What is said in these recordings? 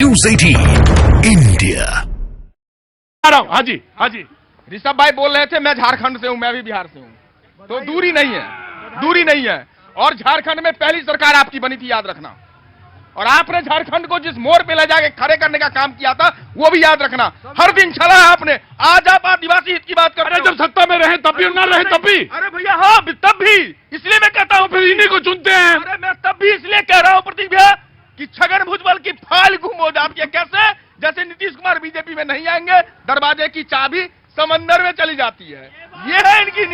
News 18 India. आ रहा हूं। हाँ जी ऋषभ भाई बोल रहे थे मैं झारखंड से हूं, मैं भी बिहार से हूं, तो दूरी नहीं है। और झारखंड में पहली सरकार आपकी बनी थी, याद रखना। और आपने झारखंड को जिस मोड़ पे ले जाके खड़े करने का काम किया था वो भी याद रखना। हर दिन चला है आपने। आज आप आदिवासी हित की बात कर रहे हैं, जब सत्ता में रहे तब भी, ना रहे तब भी। अरे भैया हाँ, तब भी। इसलिए मैं कहता हूं फिर इन्हीं को चुनते हैं। अरे मैं तब भी इसलिए कह रहा हूं प्रतीक भैया कि छगन भुजबल की फाइल गुम हो जाती है। कैसे? जैसे नीतीश कुमार बीजेपी में नहीं आएंगे, दरवाजे की चाबी समंदर में चली जाती है। ये है इनकी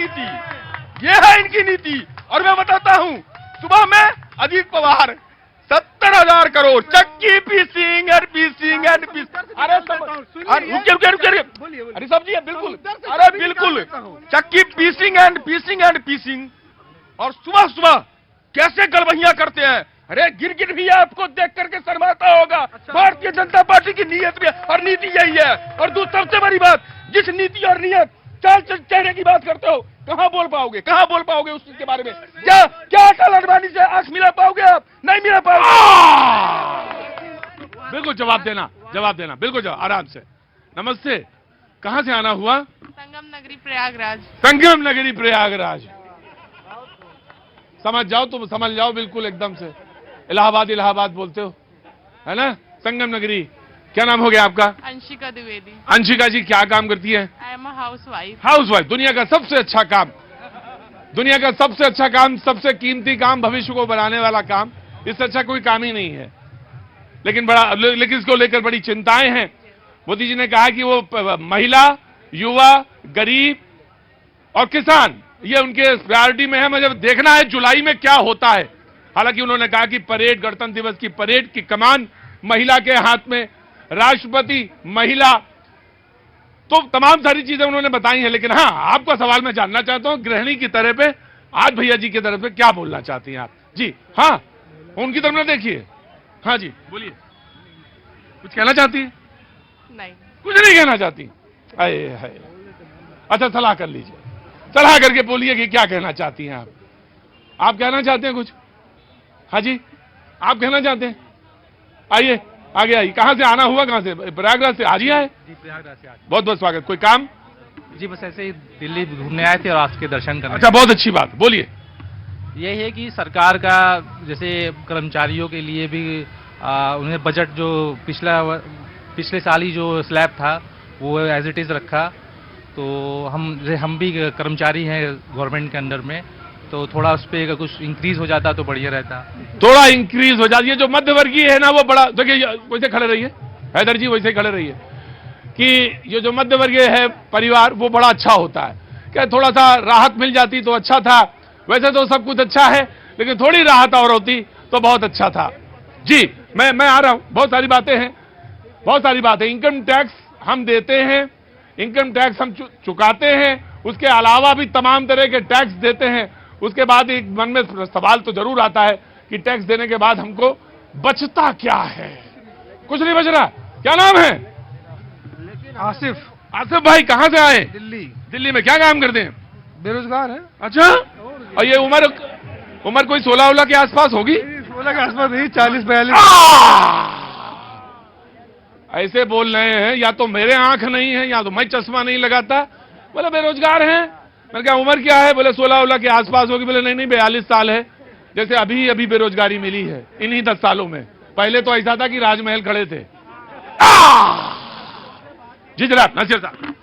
नीति। और मैं बताता हूं, सुबह में अजीत पवार 70,000 करोड़ चक्की पीसिंग एंड पीसिंग। अरे रुकिए अरे सब जी बिल्कुल, अरे बिल्कुल चक्की पीसिंग एंड पीसिंग। और सुबह सुबह कैसे गड़बड़ियां करते हैं। अरे गिरगिट भी आपको देख करके शर्माता होगा। भारतीय जनता पार्टी की नीयत में और नीति यही है। और दूसरी सबसे बड़ी बात, जिस नीति और नीयत चाल चेहरे की बात करते हो, कहां बोल पाओगे उस चीज के बारे में? क्या अटल अडवाणी से आंख मिला पाओगे आप? नहीं मिला पाओगे। बिल्कुल जवाब देना बिल्कुल जवाब, आराम से। नमस्ते, कहां से आना हुआ? संगम नगरी प्रयागराज। संगम नगरी प्रयागराज। समझ जाओ बिल्कुल एकदम से। इलाहाबाद बोलते हो, है ना? संगम नगरी। क्या नाम हो गया आपका? अंशिका द्विवेदी। अंशिका जी क्या काम करती है? I am a housewife. Housewife. दुनिया का सबसे अच्छा काम, सबसे कीमती काम, भविष्य को बनाने वाला काम, इससे अच्छा कोई काम ही नहीं है। लेकिन इसको लेकर बड़ी चिंताएं हैं। मोदी जी ने कहा कि वो महिला, युवा, गरीब और किसान, ये उनके प्रायोरिटी में है। मुझे देखना है जुलाई में क्या होता है। हालांकि उन्होंने कहा कि परेड, गणतंत्र दिवस की परेड की कमान महिला के हाथ में, राष्ट्रपति महिला, तो तमाम सारी चीजें उन्होंने बताई हैं। लेकिन हाँ, आपका सवाल मैं जानना चाहता हूं, गृहिणी की तरह पे आज भैया जी की तरफ से क्या बोलना चाहती हैं आप? जी हाँ, उनकी तरफ में देखिए। हाँ जी बोलिए, कुछ कहना चाहती है? नहीं, कुछ नहीं कहना चाहती। अरे है, अच्छा सलाह कर लीजिए, सलाह करके बोलिए कि क्या कहना चाहती हैं आप कहना चाहते हैं कुछ? हाँ जी, आप कहना चाहते हैं? आइए आगे आइए। कहां से आना हुआ? कहां से? प्रयागराज से। आज ही आए? जी, प्रयागराज से आज। बहुत बहुत स्वागत। कोई काम? जी बस ऐसे ही दिल्ली घूमने आए थे और आज के दर्शन करने। अच्छा, बहुत अच्छी बात, बोलिए। यही है कि सरकार का जैसे कर्मचारियों के लिए भी उन्हें बजट जो पिछले साल ही जो स्लैब था वो एज इट इज रखा। तो हम भी कर्मचारी हैं गवर्नमेंट के अंडर में, तो थोड़ा उस पर कुछ इंक्रीज हो जाता तो बढ़िया रहता। थोड़ा इंक्रीज हो जाती है। जो मध्य वर्गीय है ना, वो बड़ा, देखिए वैसे खड़े रहिए हैदर जी, वैसे खड़े रहिए कि ये जो मध्य वर्गीय है परिवार, वो बड़ा अच्छा होता है। क्या थोड़ा सा राहत मिल जाती तो अच्छा था। वैसे तो सब कुछ अच्छा है, लेकिन थोड़ी राहत और होती तो बहुत अच्छा था। जी मैं आ रहा हूं। बहुत सारी बातें। इनकम टैक्स हम देते हैं, इनकम टैक्स हम चुकाते हैं, उसके अलावा भी तमाम तरह के टैक्स देते हैं। उसके बाद एक मन में सवाल तो जरूर आता है कि टैक्स देने के बाद हमको बचता क्या है? कुछ नहीं बच रहा। क्या नाम है? आसिफ भाई, कहां से आए? दिल्ली में। क्या काम करते हैं? बेरोजगार है। अच्छा, और ये उम्र कोई 16 के आसपास होगी? 16 के आसपास नहीं, 40-42। ऐसे बोल रहे हैं, या तो मेरे आंख नहीं है या तो मैं चश्मा नहीं लगाता। बोले बेरोजगार हैं। मैंने कहा उम्र क्या है? बोले 16 के आसपास होगी। बोले नहीं 42 साल है। जैसे अभी बेरोजगारी मिली है इन्हीं 10 सालों में। पहले तो ऐसा था कि राजमहल खड़े थे। जी जनाब, नसीर साहब।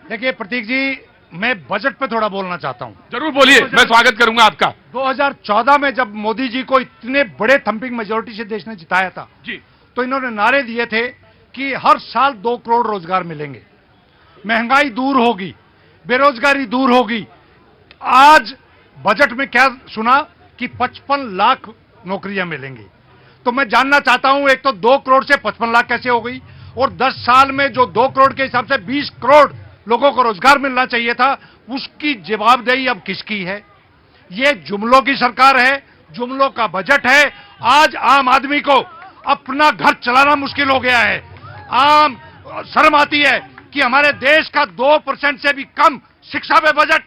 देखिए प्रतीक जी, मैं बजट पे थोड़ा बोलना चाहता हूं। जरूर बोलिए, मैं स्वागत करूंगा आपका। 2014 में जब मोदी जी को इतने बड़े थंपिंग मेजोरिटी से देश ने जिताया था जी, तो इन्होंने नारे दिए थे कि हर साल 2 करोड़ रोजगार मिलेंगे, महंगाई दूर होगी, बेरोजगारी दूर होगी। आज बजट में क्या सुना कि 55 लाख नौकरियां मिलेंगी। तो मैं जानना चाहता हूं, एक तो 2 करोड़ से 55 लाख कैसे हो गई? और 10 साल में जो 2 करोड़ के हिसाब से 20 करोड़ लोगों को रोजगार मिलना चाहिए था, उसकी जवाबदेही अब किसकी है? ये जुमलों की सरकार है, जुमलों का बजट है। आज आम आदमी को अपना घर चलाना मुश्किल हो गया है। शर्म आती है कि हमारे देश का 2% से भी कम शिक्षा पे बजट,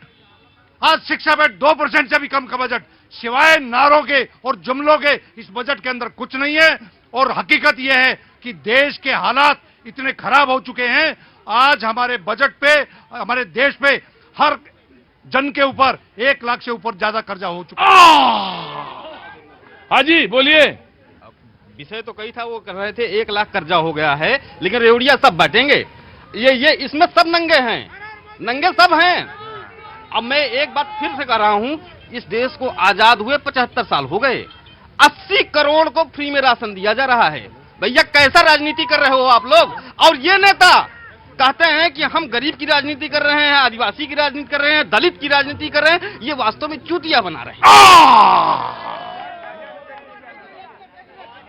आज शिक्षा पे 2% से भी कम का बजट, सिवाय नारों के और जुमलों के इस बजट के अंदर कुछ नहीं है। और हकीकत यह है कि देश के हालात इतने खराब हो चुके हैं। आज हमारे बजट पे, हमारे देश पे हर जन के ऊपर 1 लाख से ऊपर ज्यादा कर्जा हो चुका है। हाजी बोलिए। विषय तो कई था, वो कर रहे थे 1 लाख कर्जा हो गया है, लेकिन रेवड़िया सब बांटेंगे। ये इसमें सब नंगे हैं, नंगे सब हैं। अब मैं एक बात फिर से कर रहा हूं, इस देश को आजाद हुए 75 साल हो गए, 80 करोड़ को फ्री में राशन दिया जा रहा है। भैया कैसा राजनीति कर रहे हो आप लोग? और ये नेता कहते हैं कि हम गरीब की राजनीति कर रहे हैं, आदिवासी की राजनीति कर रहे हैं, दलित की राजनीति कर रहे हैं। ये वास्तव में चूतिया बना रहे हैं।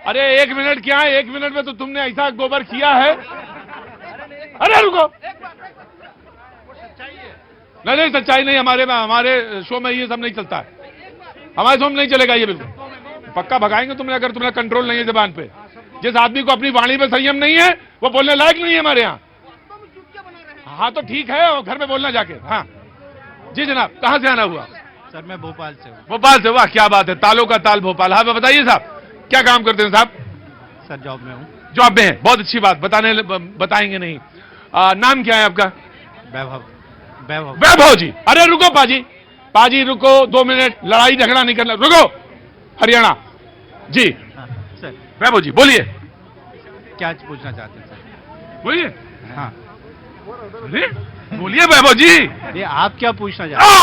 अरे 1 मिनट क्या है, 1 मिनट में तो तुमने ऐसा गोबर किया है। अरे रुको, नहीं सच्चाई नहीं, हमारे शो में ये सब नहीं चलता है, हमारे शो में नहीं चलेगा ये। बिल्कुल पक्का भगाएंगे तुम्हें, अगर तुम्हें कंट्रोल नहीं है जबान पे। जिस आदमी को अपनी वाणी पे संयम नहीं है वो बोलने लायक नहीं है हमारे यहाँ। हाँ तो ठीक है, घर में बोलना जाके। हाँ जी जनाब, कहाँ से आना हुआ? सर मैं भोपाल से हूँ। भोपाल से, वाह क्या बात है, तालों का ताल भोपाल। हाँ बताइए साहब, क्या काम करते हैं साहब? सर जॉब में हूँ। जॉब में है, बहुत अच्छी बात, बताएंगे नहीं। नाम क्या है आपका? वैभव। वैभव। वैभव जी। अरे रुको पाजी रुको, 2 मिनट, लड़ाई झगड़ा नहीं करना, रुको। हरियाणा जी। हाँ, सर वैभव जी बोलिए। क्या पूछना चाहते हैं सर? बोलिए। हाँ अरे बोलिए वैभव जी। ये आप क्या पूछना चाहते हैं?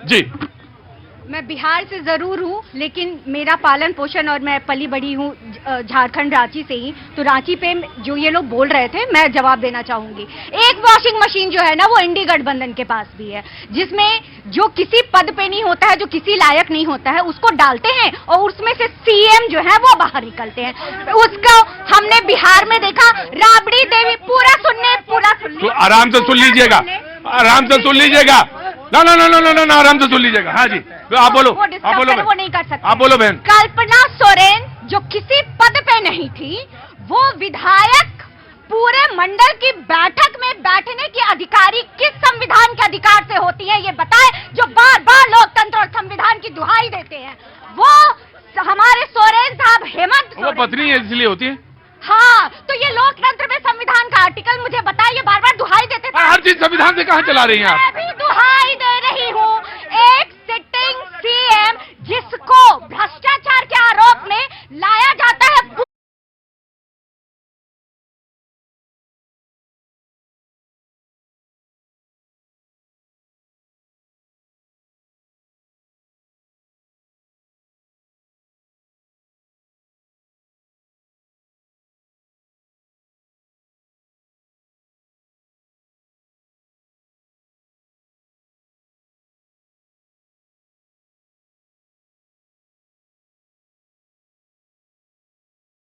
जी। मैं बिहार से जरूर हूँ, लेकिन मेरा पालन पोषण और मैं पली बड़ी हूँ झारखंड, रांची से ही। तो रांची पे जो ये लोग बोल रहे थे, मैं जवाब देना चाहूंगी। एक वॉशिंग मशीन जो है ना, वो इंडी गठबंधन के पास भी है, जिसमें जो किसी पद पे नहीं होता है, जो किसी लायक नहीं होता है, उसको डालते हैं और उसमें से सीएम जो है वो बाहर निकलते हैं। उसका हमने बिहार में देखा। राबड़ी देवी, पूरा सुन तो आराम से सुन लीजिएगा, आराम से सुन लीजिएगा। ना आराम से सुन लीजिएगा। हाँ जी आप बोलो, आप बोलो, वो नहीं कर सकते। आप बोलो बहन। कल्पना सोरेन जो किसी पद पे नहीं थी, वो विधायक पूरे मंडल की बैठक में बैठने की अधिकारी किस संविधान के अधिकार से होती है ये बताए, जो बार बार लोकतंत्र और संविधान की दुहाई देते हैं। वो हमारे सोरेन साहब, हेमंत वो पत्नी है इसलिए होती है। हाँ, तो ये लोकतंत्र में संविधान का आर्टिकल मुझे बताइए, बार बार दुहाई देते थे। हर चीज संविधान से कहाँ चला रही हैं आप? मैं भी दुहाई दे रही हूँ। एक सिटिंग सीएम जिसको भ्रष्टाचार के आरोप में लाया जाता है